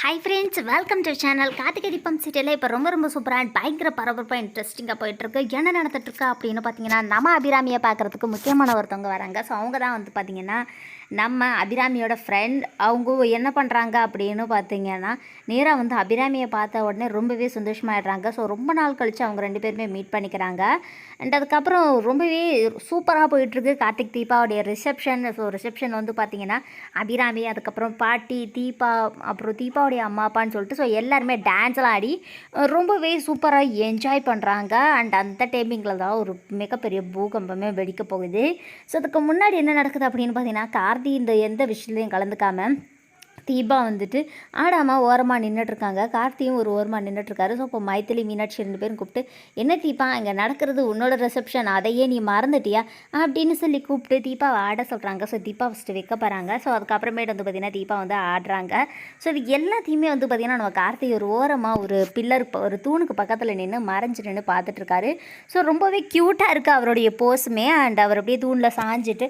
Hi friends, welcome to channel. Karthigai Deepam சீரியலில் இப்போ ரொம்ப சூப்பராக அண்ட் பயங்கர பரபரப்பாக இன்ட்ரெஸ்டிங்காக போயிட்டுருக்கு. என்ன நடந்துட்டுருக்கா அப்படின்னு பார்த்தீங்கன்னா, நம்ம அபிராமியை பார்க்குறதுக்கு முக்கியமான ஒருத்தவங்க வராங்க. ஸோ அவங்க தான் வந்து பார்த்திங்கன்னா நம்ம அபிராமியோட ஃப்ரெண்ட். அவங்க என்ன பண்ணுறாங்க அப்படின்னு பார்த்தீங்கன்னா, நேராக வந்து அபிராமியை பார்த்த உடனே ரொம்பவே சந்தோஷமாகிடுறாங்க. ஸோ ரொம்ப நாள் கழித்து அவங்க ரெண்டு பேருமே மீட் பண்ணிக்கிறாங்க. அண்ட் அதுக்கப்புறம் ரொம்பவே சூப்பராக போயிட்டுருக்கு கார்த்திக் தீபாவுடைய ரிசப்ஷன். ஸோ ரிசப்ஷன் வந்து பார்த்திங்கன்னா அபிராமி, அதுக்கப்புறம் பாட்டி, தீபா, அப்புறம் தீபாவுடைய அம்மா அப்பான்னு சொல்லிட்டு ஸோ எல்லாருமே டான்ஸ்லாம் ஆடி ரொம்பவே சூப்பராக என்ஜாய் பண்ணுறாங்க. அண்ட் அந்த டைமிங்கில் தான் ஒரு மிகப்பெரிய பூகம்பமே வெடிக்க போகுது. ஸோ அதுக்கு முன்னாடி என்ன நடக்குது அப்படின்னு பார்த்தீங்கன்னா, கார்த்தி இந்த எந்த விஷயத்துலையும் கலந்துக்காமல் தீபா வந்துட்டு ஆடாமல் ஓரமாக நின்றுட்டுருக்காங்க. கார்த்தியும் ஒரு ஓரமாக நின்றுட்டுருக்காரு. ஸோ இப்போ மைத்திலி, மீனாட்சி ரெண்டு பேரும் கூப்பிட்டு, என்ன தீபா இங்கே நடக்கிறது உன்னோட ரிசப்ஷன், அதையே நீ மறந்துட்டியா அப்படின்னு சொல்லி கூப்பிட்டு தீபாவை ஆட சொல்கிறாங்க. ஸோ தீபா ஃபஸ்ட்டு வைக்க போகிறாங்க. ஸோ அதுக்கப்புறமேட்டு வந்து பார்த்திங்கன்னா தீபா வந்து ஆடுறாங்க. ஸோ இது எல்லாத்தையுமே வந்து பார்த்திங்கன்னா நம்ம கார்த்தி ஒரு ஓரமாக ஒரு பில்லர், ஒரு தூணுக்கு பக்கத்தில் நின்று மறைஞ்சு நின்று பார்த்துட்ருக்காரு. ஸோ ரொம்பவே க்யூட்டாக இருக்குது அவருடைய போஸுமே. அண்ட் அவர் அப்படியே தூணில் சாஞ்சிட்டு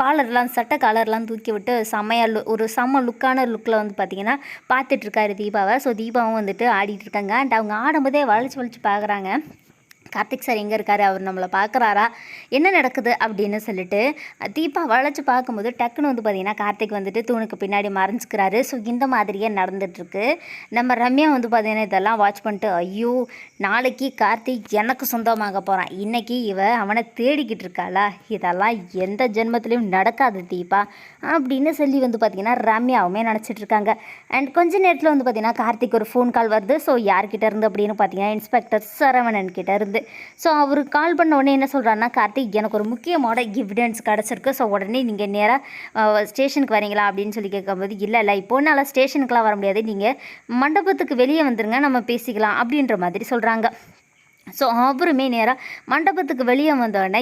காலர்லாம், சட்டை காலர்லாம் தூக்கி விட்டு செம்மையாக ஒரு செம்ம லுக்கில் வந்து பார்த்திங்கன்னா பார்த்துட்ருக்காரு தீபாவை. ஸோ தீபாவும் வந்துட்டு ஆடிட்டு இருக்காங்க. அண்ட் அவங்க ஆடும்போதே வளைச்சி பார்க்குறாங்க, கார்த்திக் சார் எங்கே இருக்கார், அவர் நம்மளை பார்க்குறாரா, என்ன நடக்குது அப்படின்னு சொல்லிட்டு தீபா வளைச்சி பார்க்கும்போது டக்குன்னு வந்து பார்த்திங்கன்னா கார்த்திக் வந்துட்டு தூணுக்கு பின்னாடி மறைஞ்சிக்கிறாரு. ஸோ இந்த மாதிரியே நடந்துகிட்ருக்கு. நம்ம ரம்யா வந்து பார்த்திங்கன்னா இதெல்லாம் வாட்ச் பண்ணிட்டு, ஐயோ நாளைக்கு கார்த்திக் எனக்கு சொந்தமாக போகிறான், இன்றைக்கி அவனை தேடிக்கிட்டு இருக்காளா, இதெல்லாம் எந்த ஜென்மத்துலேயும் நடக்காது தீபா அப்படின்னு சொல்லி வந்து பார்த்திங்கன்னா ரம்யாவுமே நினச்சிட்ருக்காங்க. அண்ட் கொஞ்ச நேரத்தில் வந்து பார்த்திங்கன்னா கார்த்திக் ஒரு ஃபோன் கால் வருது. ஸோ யார்கிட்ட இருந்து அப்படின்னு பார்த்தீங்கன்னா இன்ஸ்பெக்டர் சரவணன் கிட்ட இருந்து. ஸோ அவர் கால் பண்ண உடனே என்ன சொல்கிறாருன்னா, கார்த்திக் எனக்கு ஒரு முக்கியமான எவிடன்ஸ் கிடச்சிருக்கு. ஸோ உடனே நீங்கள் நேராக ஸ்டேஷனுக்கு வரீங்களா அப்படின்னு சொல்லி கேட்கும்போது, இல்லை இப்போ என்னால் ஸ்டேஷனுக்குலாம் வர முடியாது, நீங்கள் மண்டபத்துக்கு வெளியே வந்துருங்க, நம்ம பேசிக்கலாம் அப்படின்ற மாதிரி சொல்கிறாங்க. ஸோ அவருமே நேராக மண்டபத்துக்கு வெளியே வந்தோடனே,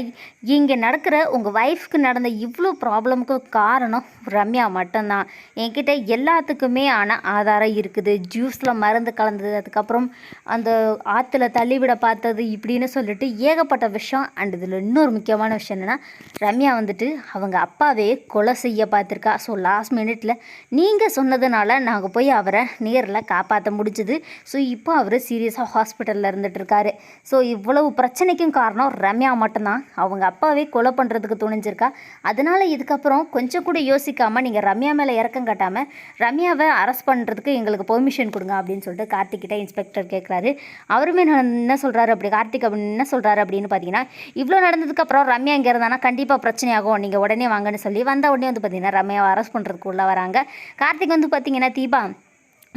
இங்கே நடக்கிற உங்கள் ஒய்ஃப்க்கு நடந்த இவ்வளோ ப்ராப்ளமுக்கு காரணம் ரம்யா மட்டும்தான், என்கிட்ட எல்லாத்துக்குமே ஆனால் ஆதாரம் இருக்குது, ஜூஸில் மருந்து கலந்தது, அதுக்கப்புறம் அந்த ஆற்றுல தள்ளிவிட பார்த்தது இப்படின்னு சொல்லிட்டு ஏகப்பட்ட விஷயம். அண்ட் இதில் இன்னொரு முக்கியமான விஷயம் என்னென்னா, ரம்யா வந்துட்டு அவங்க அப்பாவே கொலை செய்ய பார்த்துருக்கா. ஸோ லாஸ்ட் மினிட்ல நீங்கள் சொன்னதுனால நாங்கள் போய் அவரை நேரில் காப்பாற்ற முடிஞ்சுது. ஸோ இப்போ அவர் சீரியஸாக ஹாஸ்பிட்டலில் இருந்துகிட்ருக்காரு. ஸோ இவ்வளவு பிரச்சனைக்கும் காரணம் ரம்யா மட்டும்தான். அவங்க அப்பாவே கொலை பண்ணுறதுக்கு துணிஞ்சிருக்கா. அதனால் இதுக்கப்புறம் கொஞ்சம் கூட யோசிக்காமல் நீங்கள் ரம்யா மேலே இறக்கம் காட்டாமல் ரம்யாவை அரெஸ்ட் பண்ணுறதுக்கு எங்களுக்கு பெர்மிஷன் கொடுங்க அப்படின்னு சொல்லிட்டு கார்த்திக்கிட்ட இன்ஸ்பெக்டர் கேட்குறாரு. அவருமே என்ன சொல்கிறாரு அப்படி, கார்த்திக் அப்படின்னு என்ன சொல்கிறாரு அப்படின்னு பார்த்தீங்கன்னா, இவ்வளோ நடந்ததுக்கப்புறம் ரம்யா இங்கே இருந்தானா கண்டிப்பாக பிரச்சனையாகும், நீங்கள் உடனே வாங்கன்னு சொல்லி வந்த உடனே வந்து பார்த்தீங்கன்னா ரம்யாவை அரெஸ்ட் பண்ணுறதுக்கு உள்ளே வராங்க. கார்த்திக் வந்து பார்த்தீங்கன்னா, தீபா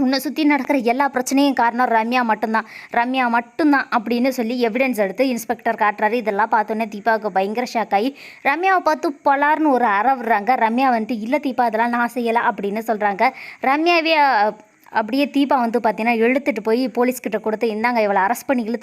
உன்னை சுற்றி நடக்கிற எல்லா பிரச்சனையும் காரணம் ரம்யா மட்டும்தான் அப்படின்னு சொல்லி எவிடன்ஸ் எடுத்து இன்ஸ்பெக்டர் காட்டுறாரு. இதெல்லாம் பார்த்தோன்னே தீபாவுக்கு பயங்கர ஷாக் ஆகி ரம்யாவை பார்த்து பொலார்னு ஒரு விடுறாங்க. ரம்யா வந்துட்டு, இல்லை தீபா அதெல்லாம் நான் செய்யலை அப்படின்னு சொல்கிறாங்க. ரம்யாவே அப்படியே தீபா வந்து பார்த்தீங்கன்னா இழுத்துட்டு போய் போலீஸ்கிட்ட கொடுத்து, இந்தாங்க இவளை அரெஸ்ட் பண்ணி இழுத்துட்டு